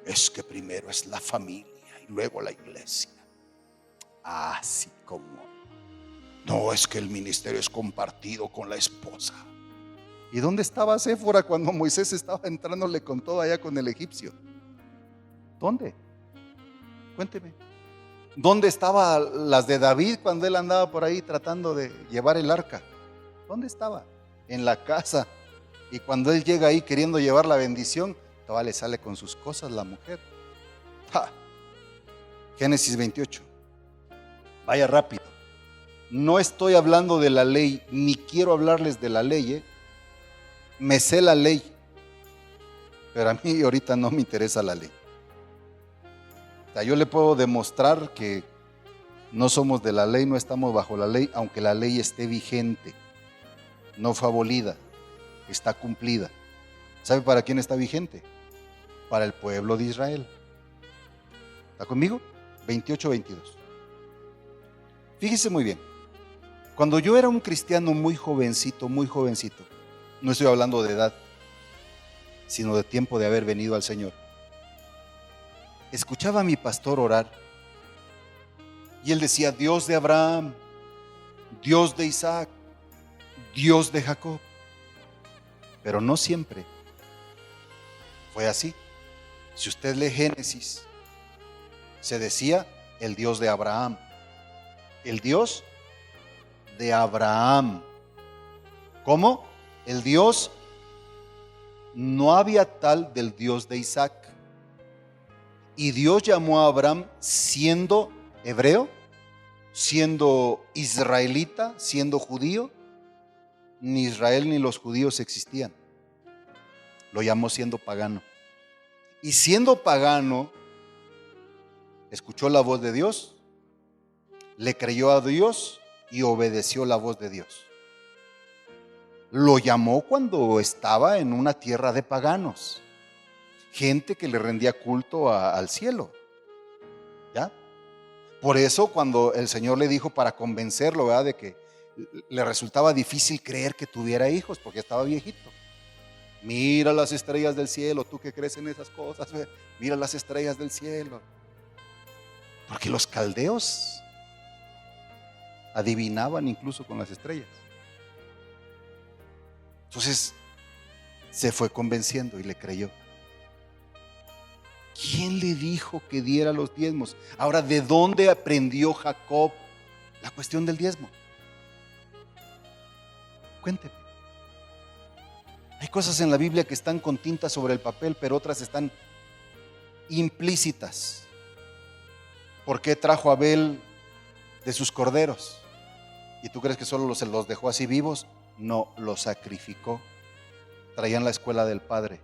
Es que primero es la familia y luego la iglesia. Sí, como. No, es que el ministerio es compartido con la esposa. ¿Y dónde estaba Séfora cuando Moisés estaba entrándole con todo allá con el egipcio? ¿Dónde? Cuénteme. ¿Dónde estaban las de David cuando él andaba por ahí tratando de llevar el arca? ¿Dónde estaba? En la casa. Y cuando él llega ahí queriendo llevar la bendición, todavía le sale con sus cosas la mujer. Génesis 28. Vaya rápido. No estoy hablando de la ley, ni quiero hablarles de la ley, ¿eh? Me sé la ley, pero a mí ahorita no me interesa la ley. O sea, yo le puedo demostrar que no somos de la ley, no estamos bajo la ley, aunque la ley esté vigente. No fue abolida, está cumplida. ¿Sabe para quién está vigente? Para el pueblo de Israel. ¿Está conmigo? 28-22. Fíjese muy bien. Cuando yo era un cristiano muy jovencito, no estoy hablando de edad, sino de tiempo de haber venido al Señor, escuchaba a mi pastor orar Y él decía, Dios de Abraham, Dios de Isaac, Dios de Jacob. Pero no siempre fue así. Si usted lee Génesis, se decía el Dios de Abraham, el Dios de Abraham. ¿Cómo? El Dios, no había tal del Dios de Isaac. Y Dios llamó a Abraham siendo hebreo, siendo israelita, siendo judío. Ni Israel ni los judíos existían. Lo llamó siendo pagano. Y siendo pagano, escuchó la voz de Dios, le creyó a Dios y obedeció la voz de Dios. Lo llamó cuando estaba en una tierra de paganos, gente que le rendía culto al cielo. ¿Ya? Por eso cuando el Señor le dijo para convencerlo, ¿verdad?, de que le resultaba difícil creer que tuviera hijos porque estaba viejito. Mira las estrellas del cielo, tú que crees en esas cosas, mira las estrellas del cielo. Porque los caldeos adivinaban incluso con las estrellas. Entonces se fue convenciendo y le creyó. ¿Quién le dijo que diera los diezmos? Ahora, ¿de dónde aprendió Jacob la cuestión del diezmo? Cuénteme. Hay cosas en la Biblia que están con tinta sobre el papel, pero otras están implícitas. ¿Por qué trajo Abel de sus corderos? ¿Y tú crees que solo los dejó así vivos? No, los sacrificó. Traían la escuela del padre,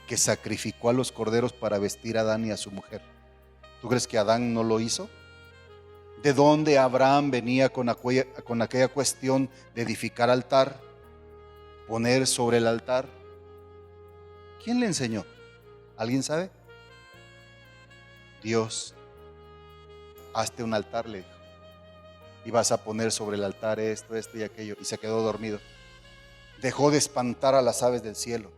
que sacrificó a los corderos para vestir a Adán y a su mujer. ¿Tú crees que Adán no lo hizo? ¿De dónde Abraham venía con aquella cuestión de edificar altar, poner sobre el altar? ¿Quién le enseñó? ¿Alguien sabe? Dios. Hazte un altar, le dijo, y vas a poner sobre el altar esto y aquello. Y se quedó dormido. Dejó de espantar a las aves del cielo.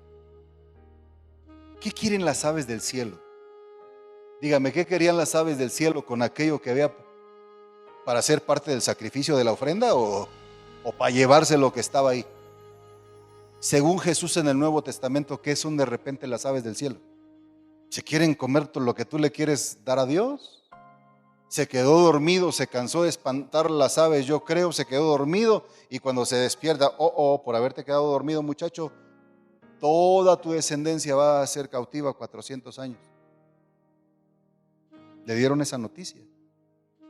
¿Qué quieren las aves del cielo? Dígame, ¿qué querían las aves del cielo con aquello que había para ser parte del sacrificio de la ofrenda o para llevarse lo que estaba ahí? Según Jesús en el Nuevo Testamento, ¿qué son de repente las aves del cielo? ¿Se quieren comer todo lo que tú le quieres dar a Dios? Se quedó dormido, se cansó de espantar las aves, yo creo, se quedó dormido y cuando se despierta, por haberte quedado dormido, muchacho, toda tu descendencia va a ser cautiva 400 años. Le dieron esa noticia.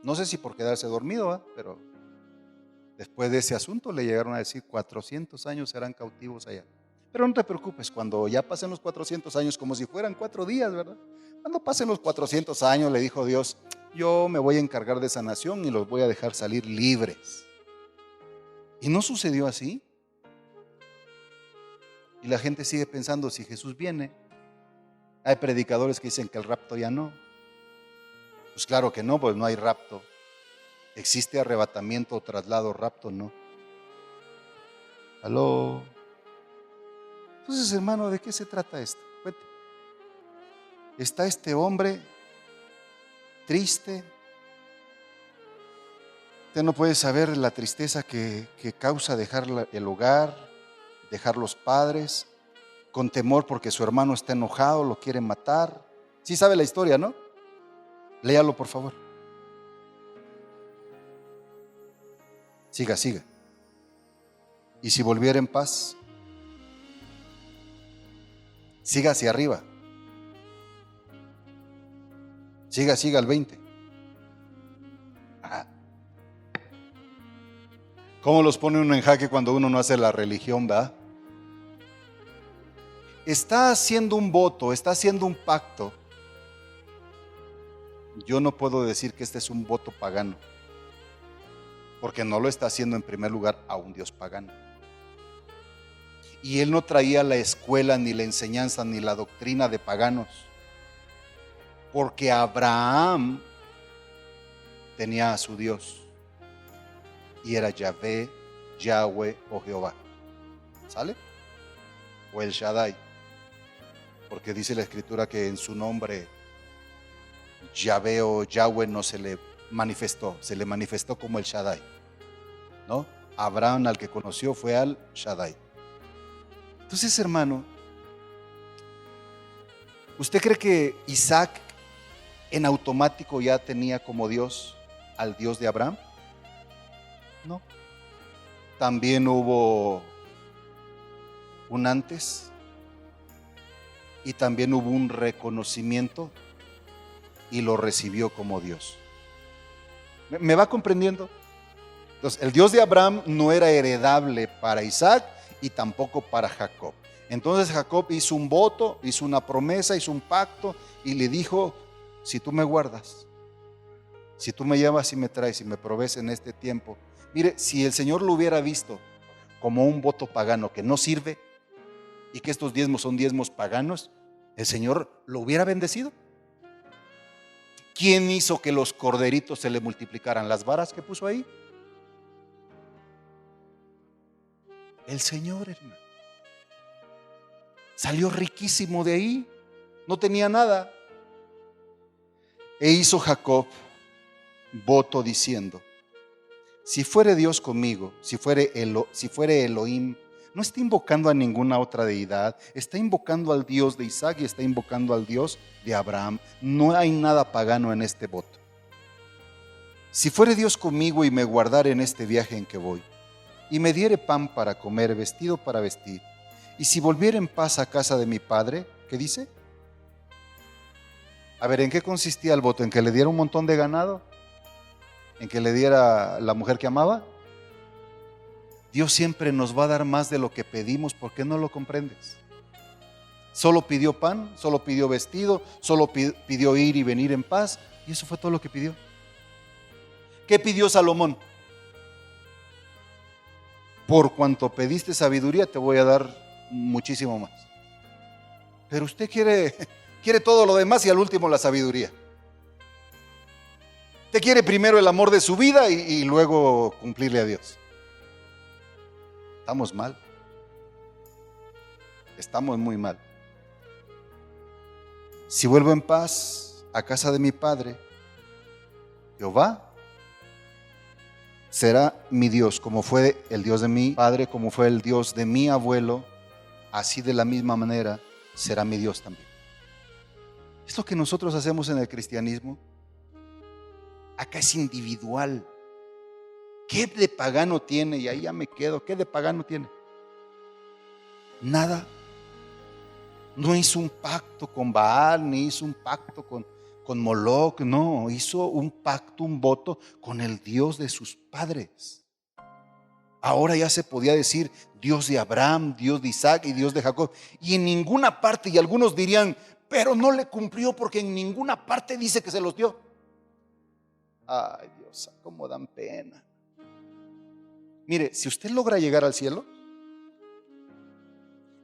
No sé si por quedarse dormido, pero después de ese asunto le llegaron a decir 400 años serán cautivos allá. Pero no te preocupes, cuando ya pasen los 400 años, como si fueran 4 días, ¿verdad? Cuando pasen los 400 años, le dijo Dios, yo me voy a encargar de esa nación y los voy a dejar salir libres. Y no sucedió así. Y la gente sigue pensando, si Jesús viene, hay predicadores que dicen que el rapto ya no. Pues claro que no, pues no hay rapto. ¿Existe arrebatamiento, traslado, rapto? No. ¿Aló? Entonces, hermano, ¿de qué se trata esto? Está este hombre triste. Usted no puede saber la tristeza que causa dejar el hogar, dejar los padres, con temor porque su hermano está enojado, lo quiere matar. Sí sabe la historia, ¿no? Léalo, por favor. Siga. Y si volviera en paz, siga hacia arriba. Siga al 20. ¿Cómo los pone uno en jaque cuando uno no hace la religión, verdad? Está haciendo un voto, está haciendo un pacto. Yo no puedo decir que este es un voto pagano, porque no lo está haciendo en primer lugar a un Dios pagano. Y él no traía la escuela, ni la enseñanza, ni la doctrina de paganos, porque Abraham tenía a su Dios y era Yahvé, Yahweh o Jehová. ¿Sale? O el Shaddai, porque dice la escritura que en su nombre Yahvé o Yahweh no se manifestó, se le manifestó como el Shaddai, ¿no? Abraham al que conoció fue al Shaddai. Entonces, hermano, ¿usted cree que Isaac en automático ya tenía como Dios al Dios de Abraham? No. También hubo un antes y también hubo un reconocimiento y lo recibió como Dios. ¿Me va comprendiendo? Entonces, el Dios de Abraham no era heredable para Isaac y tampoco para Jacob. Entonces Jacob hizo un voto, hizo una promesa, hizo un pacto y le dijo: si tú me guardas, si tú me llevas y me traes y me provees en este tiempo. Mire, si el Señor lo hubiera visto como un voto pagano que no sirve y que estos diezmos son diezmos paganos, el Señor lo hubiera bendecido. ¿Quién hizo que los corderitos se le multiplicaran? ¿Las varas que puso ahí? El Señor, hermano. Salió riquísimo de ahí, no tenía nada. E hizo Jacob voto diciendo: si fuere Dios conmigo, si fuere Elohim. No está invocando a ninguna otra deidad, está invocando al Dios de Isaac y está invocando al Dios de Abraham. No hay nada pagano en este voto. Si fuere Dios conmigo y me guardare en este viaje en que voy, y me diere pan para comer, vestido para vestir, y si volviera en paz a casa de mi padre, ¿qué dice? A ver, ¿en qué consistía el voto? ¿En que le diera un montón de ganado? ¿En que le diera la mujer que amaba? Dios siempre nos va a dar más de lo que pedimos. ¿Por qué no lo comprendes? Solo pidió pan, solo pidió vestido, solo pidió ir y venir en paz, y eso fue todo lo que pidió. ¿Qué pidió Salomón? Por cuanto pediste sabiduría, te voy a dar muchísimo más. Pero usted quiere todo lo demás y al último la sabiduría. Usted quiere primero el amor de su vida y luego cumplirle a Dios. Estamos mal. Estamos muy mal. Si vuelvo en paz a casa de mi padre, Jehová será mi Dios, como fue el Dios de mi padre, como fue el Dios de mi abuelo, así de la misma manera será mi Dios también. Es lo que nosotros hacemos en el cristianismo. Acá es individual. ¿Qué de pagano tiene? Y ahí ya me quedo. ¿Qué de pagano tiene? Nada. No hizo un pacto con Baal, ni hizo un pacto con Moloch. No, hizo un pacto, un voto con el Dios de sus padres. Ahora ya se podía decir Dios de Abraham, Dios de Isaac y Dios de Jacob. Y en ninguna parte, y algunos dirían, pero no le cumplió porque en ninguna parte dice que se los dio. Ay, Dios, cómo dan pena. Mire, si usted logra llegar al cielo,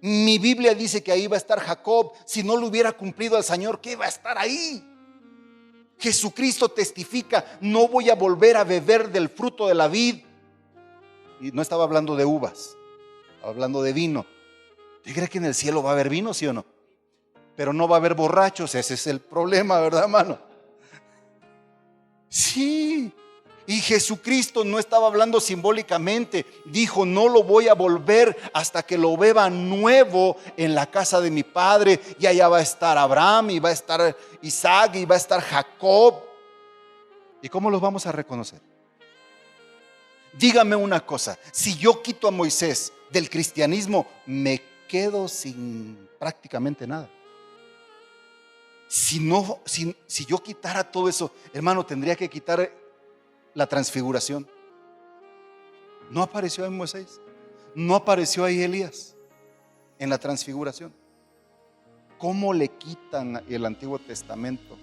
mi Biblia dice que ahí va a estar Jacob. Si no lo hubiera cumplido al Señor, ¿qué va a estar ahí? Jesucristo testifica: no voy a volver a beber del fruto de la vid. Y no estaba hablando de uvas, estaba hablando de vino. ¿Usted cree que en el cielo va a haber vino, sí o no? Pero no va a haber borrachos, ese es el problema, ¿verdad, hermano? Sí. Y Jesucristo no estaba hablando simbólicamente. Dijo: no lo voy a volver hasta que lo beba nuevo en la casa de mi padre. Y allá va a estar Abraham, y va a estar Isaac, y va a estar Jacob. ¿Y cómo los vamos a reconocer? Dígame una cosa: si yo quito a Moisés del cristianismo, me quedo sin prácticamente nada. Si yo quitara todo eso, hermano, tendría que quitar la transfiguración. No apareció en Moisés, no apareció ahí Elías en la transfiguración. ¿Cómo le quitan el Antiguo Testamento?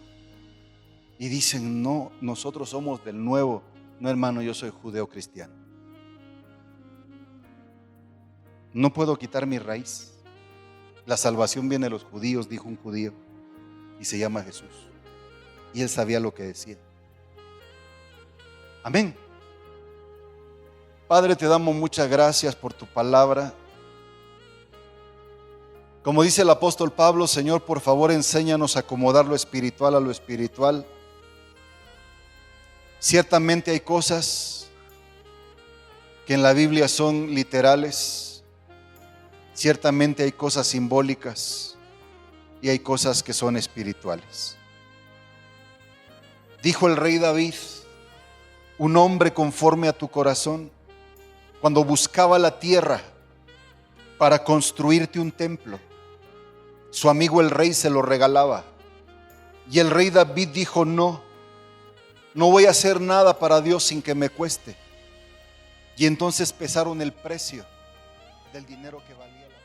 Y dicen: no, nosotros somos del nuevo. No, hermano, yo soy judeo cristiano. No puedo quitar mi raíz. La salvación viene de los judíos, dijo un judío, y se llama Jesús. Y él sabía lo que decía. Amén. Padre, te damos muchas gracias por tu palabra. Como dice el apóstol Pablo, Señor, por favor, enséñanos a acomodar lo espiritual a lo espiritual. Ciertamente hay cosas que en la Biblia son literales, ciertamente hay cosas simbólicas y hay cosas que son espirituales. Dijo el rey David, un hombre conforme a tu corazón, cuando buscaba la tierra para construirte un templo, su amigo el rey se lo regalaba. Y el rey David dijo, no voy a hacer nada para Dios sin que me cueste. Y entonces pesaron el precio del dinero que valía la